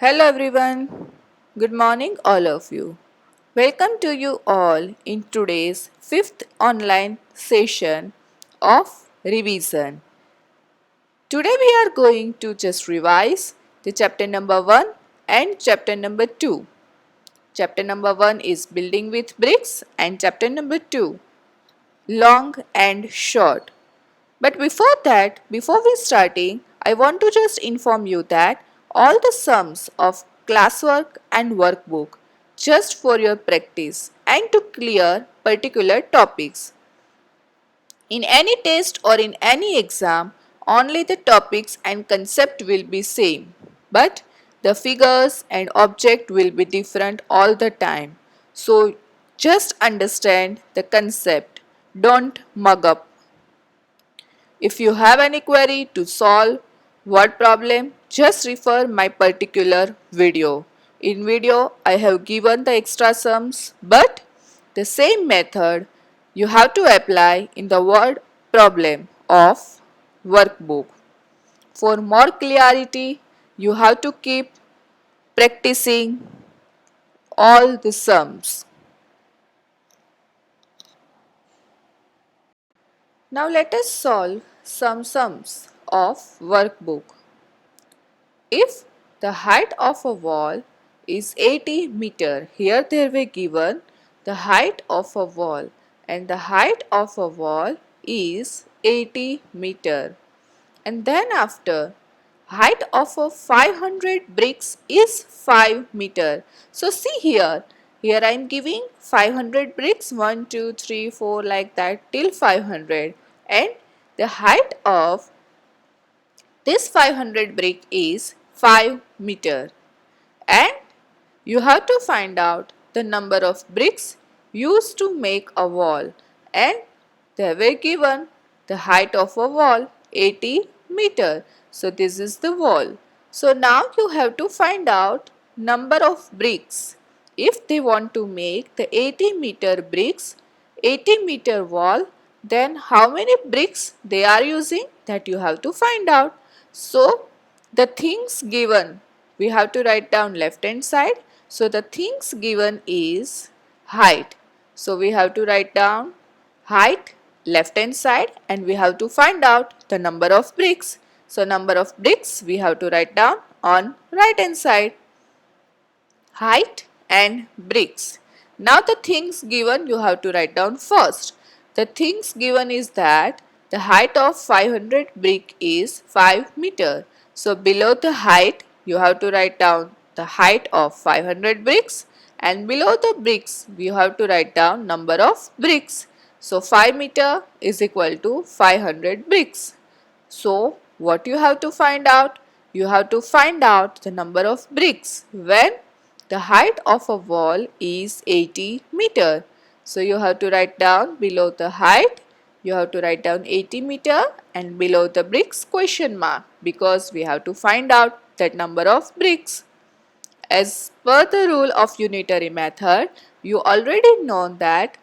Hello everyone. Good morning all of you. Welcome to you all in today's fifth online session of revision. Today we are going to just revise the chapter number 1 and chapter number 2. Chapter number 1 is building with bricks and chapter number 2 long and short. But before that, before we starting, I want to just inform you that all the sums of classwork and workbook just for your practice and to clear particular topics. In any test or in any exam, only the topics and concept will be same, but the figures and object will be different all the time. So just understand the concept. Don't mug up. If you have any query to solve word problem, just refer my particular video. In video, I have given the extra sums, but the same method you have to apply in the word problem of workbook. For more clarity, you have to keep practicing all the sums. Now let us solve some sums of workbook. If the height of a wall is 80 meter, here they were given the height of a wall and the height of a wall is 80 meter. And then after height of a 500 bricks is 5 meter. So see here I am giving 500 bricks 1, 2, 3, 4 like that till 500 and the height of this 500 brick is 5 meter and you have to find out the number of bricks used to make a wall and they were given the height of a wall 80 meter. So this is the wall. So now you have to find out number of bricks. If they want to make the 80 meter bricks, 80 meter wall, then how many bricks they are using, that you have to find out. So the things given, we have to write down left hand side. So the things given is height. So we have to write down height left hand side and we have to find out the number of bricks. So number of bricks we have to write down on right hand side. Height and bricks. Now the things given you have to write down first. The things given is that the height of 500 brick is 5 meter. So below the height you have to write down the height of 500 bricks and below the bricks we have to write down number of bricks. So 5 meter is equal to 500 bricks. So what you have to find out? You have to find out the number of bricks when the height of a wall is 80 meter. So you have to write down below the height, you have to write down 80 meter and below the bricks question mark because we have to find out that number of bricks. As per the rule of unitary method, you already know that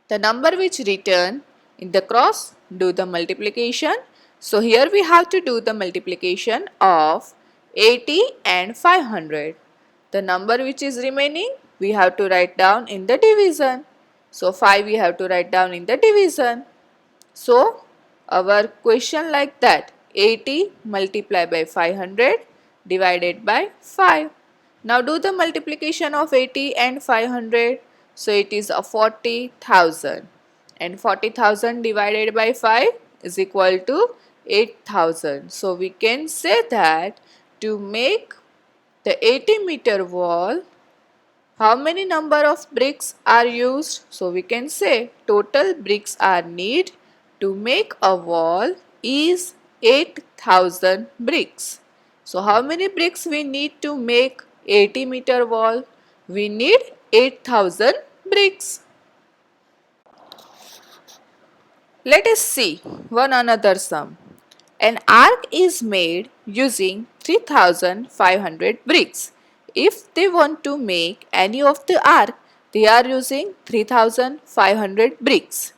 the number which written in the cross, do the multiplication. So here we have to do the multiplication of 80 and 500. The number which is remaining we have to write down in the division. So 5 we have to write down in the division. So our question like that, 80 multiplied by 500 divided by 5. Now do the multiplication of 80 and 500. So it is a 40,000 and 40,000 divided by 5 is equal to 8,000. So we can say that to make the 80 meter wall, how many number of bricks are used? So we can say total bricks are need to make a wall is 8,000 bricks. So how many bricks we need to make 80 meter wall? We need 8,000 bricks. Let us see one another sum. An arc is made using 3,500 bricks. If they want to make any of the arc, they are using 3,500 bricks.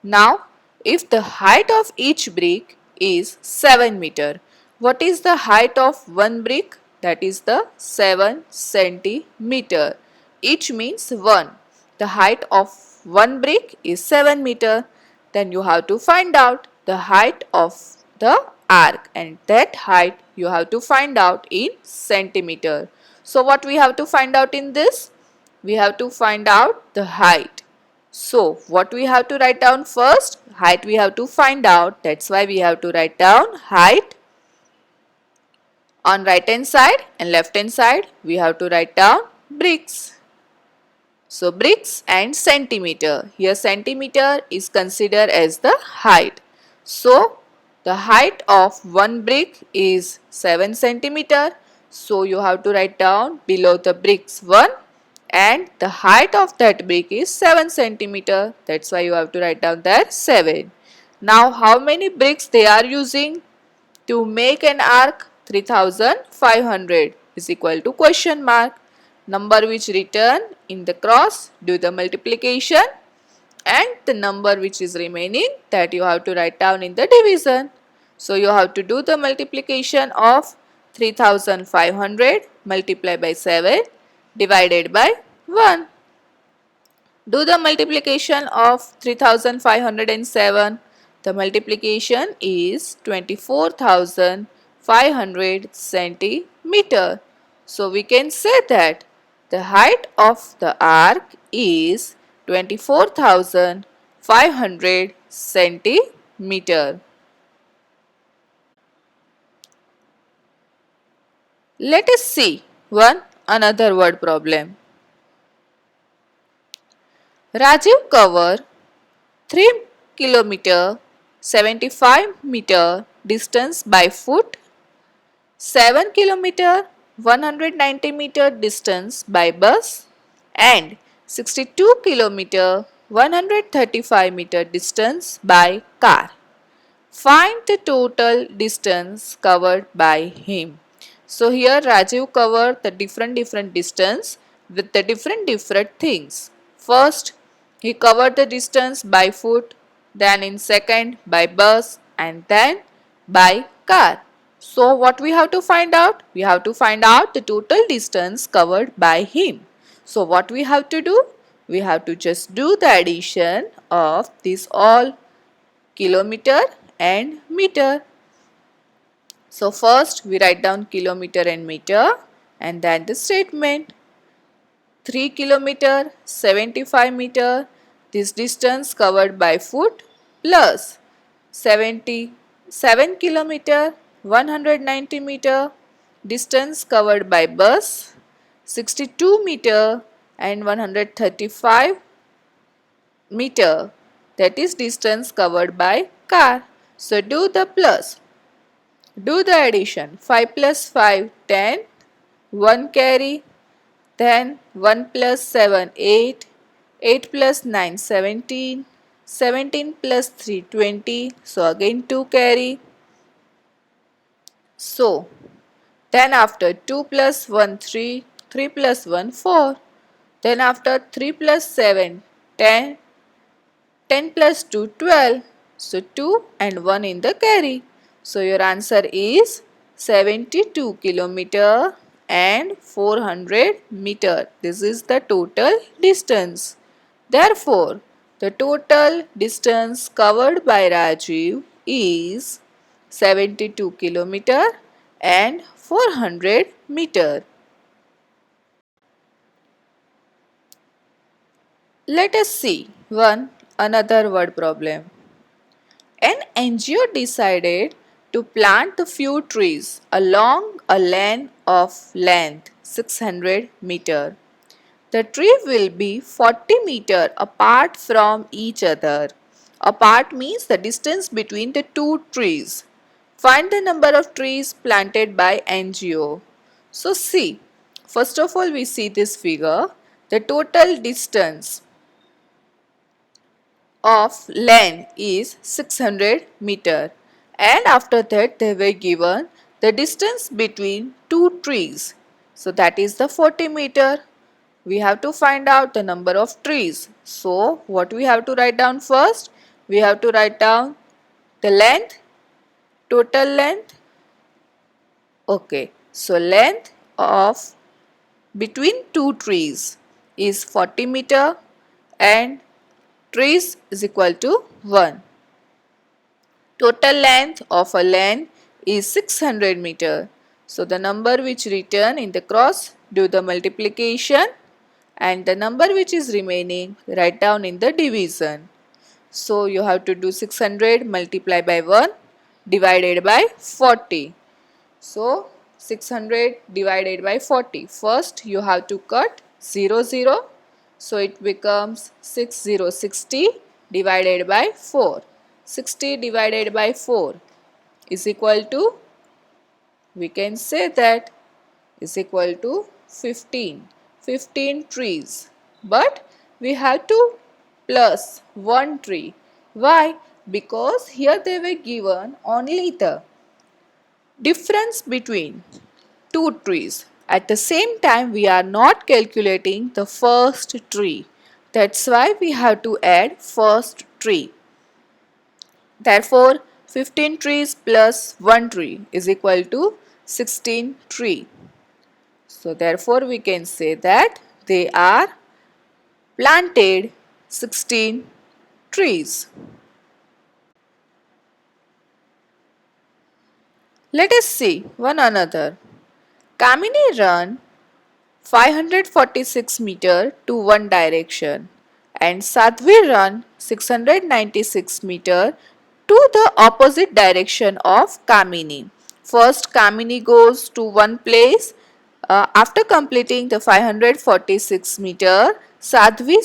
Now, if the height of each brick is 7 meter, what is the height of one brick? that is the 7 centimeter. Each means 1. The height of one brick is 7 meter. Then you have to find out the height of the arc, and that height you have to find out in centimeter. So what we have to find out in this? We have to find out the height. So what we have to write down first? Height we have to find out. That's why we have to write down height. On right hand side and left hand side we have to write down bricks. So bricks and centimeter. Here centimeter is considered as the height. So the height of one brick is 7 centimeter. So you have to write down below the bricks 1, and the height of that brick is 7 centimeter. That's why you have to write down there 7. Now how many bricks they are using to make an arc? 3500 is equal to question mark. Number which written in the cross, do the multiplication, and the number which is remaining, that you have to write down in the division. So you have to do the multiplication of 3500 multiplied by 7 divided by 1. Do the multiplication of 3507. The multiplication is 24,500 centimeter. So we can say that the height of the arc is 24,500 centimeter. Let us see another word problem. Rajiv covered 3 kilometer 75 meter distance by foot, 7 kilometer 190 meter distance by bus, and 62 kilometer 135 meter distance by car. Find the total distance covered by him. So here Rajiv covered the different distance with the different things. First, he covered the distance by foot, then in second by bus, and then by car. So what we have to find out? We have to find out the total distance covered by him. So what we have to do? We have to just do the addition of these all kilometer and meter. So first we write down kilometer and meter, and then the statement. 3 kilometer 75 meter, this distance covered by foot, plus 77 kilometer 190 meter, distance covered by bus, 62 meter and 135 meter, that is distance covered by car. So do the plus. Do the addition. 5 plus 5, 10. 1 carry. Then 1 plus 7, 8. 8 plus 9, 17. 17 plus 3, 20. So again 2 carry. So then after 2 plus 1, 3. 3 plus 1, 4. Then after 3 plus 7, 10. 10 plus 2, 12. So 2 and 1 in the carry. So your answer is 72 kilometer and 400 meter. This is the total distance. Therefore, the total distance covered by Rajiv is 72 kilometer and 400 meter. Let us see another word problem. An NGO decided to plant a few trees along a lane of length 600 meter. The tree will be 40 meter apart from each other. Apart means the distance between the two trees. Find the number of trees planted by NGO. So see, first of all we see this figure. The total distance of length is 600 meter, and after that they were given the distance between two trees. So that is the 40 meter. We have to find out the number of trees. So what we have to write down first? We have to write down the length, total length. Okay. So length of between two trees is 40 meter and trees is equal to 1. Total length of a lane is 600 meter. So the number which return in the cross, do the multiplication, and the number which is remaining write down in the division. So you have to do 600 multiply by 1 divided by 40. So 600 divided by 40. First you have to cut 0 0. So it becomes 60 divided by 4. 60 divided by 4 is equal to, we can say that, is equal to 15. 15 trees. But we have to plus 1 tree. Why? Because here they were given only the difference between two trees. At the same time, we are not calculating the first tree. That's why we have to add first tree. Therefore, 15 trees plus 1 tree is equal to 16 tree. So, therefore, we can say that they are planted 16 trees. Let us see one another. Kamini run 546 meter to one direction and Sadhvi run 696 meter to the opposite direction of Kamini. First Kamini goes to one place. After completing the 546 meter, Sadhvi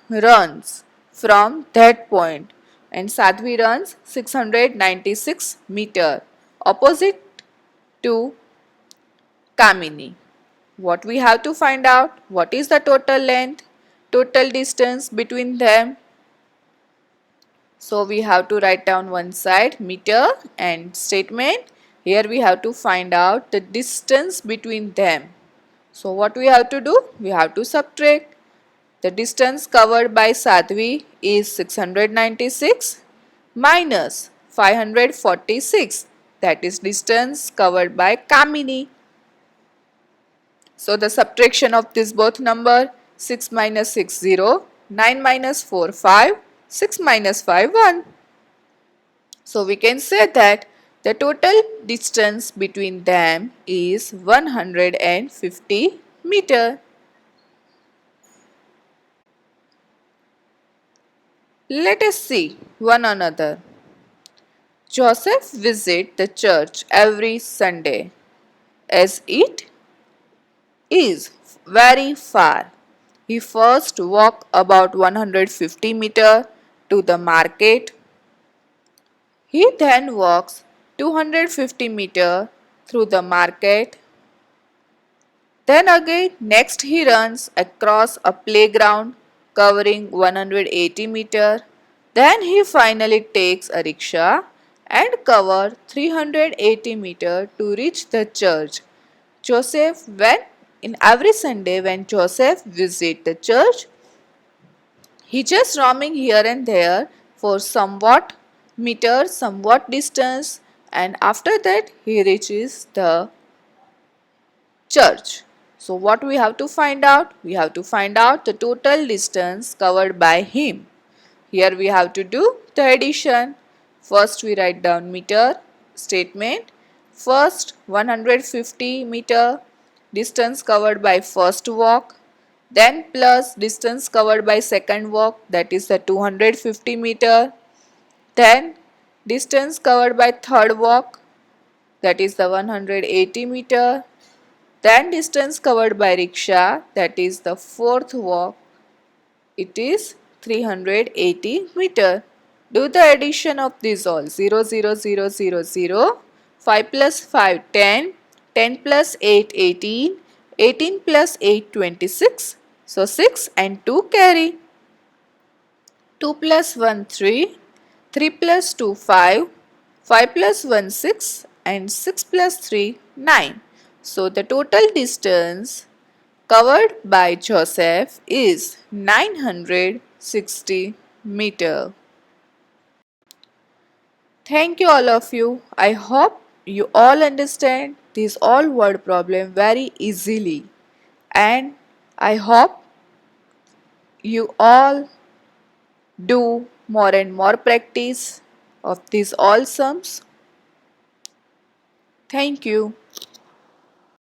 runs from that point and Sadhvi runs 696 meter opposite to Kamini. What we have to find out? What is the total length, total distance between them? So we have to write down one side meter and statement. Here we have to find out the distance between them. So what we have to do? We have to subtract. The distance covered by Sadhvi is 696 minus 546. That is distance covered by Kamini. So the subtraction of this both number, 6 minus 6 0, 9 minus 4 5, 6 minus 5 1. So we can say that the total distance between them is 150 meter. Let us see one another. Joseph visits the church every Sunday as it is very far. He first walked about 150 meter to the market. He then walks 250 meter through the market. Then again next he runs across a playground covering 180 meter. Then he finally takes a rickshaw and cover 380 meter to reach the church. Joseph went in every Sunday when Joseph visit the church, he just roaming here and there for somewhat meters, somewhat distance, and after that he reaches the church. So what we have to find out? We have to find out the total distance covered by him. Here we have to do the addition. First we write down meter statement. First 150 meter distance covered by first walk. Then plus distance covered by second walk, that is the 250 meter. Then distance covered by third walk, that is the 180 meter. Then distance covered by rickshaw, that is the fourth walk, it is 380 meter. Do the addition of these all. 0 0 0 0 0, 5 plus 5 10, 10 plus 8 18, 18 plus 8 26. So 6 and 2 carry. 2 plus 1 3, 3 plus 2 5, 5 plus 1 6 and 6 plus 3 9. So the total distance covered by Joseph is 960 meter. Thank you all of you. I hope you all understand this all word problem very easily, and I hope you all do more and more practice of these all sums. Thank you.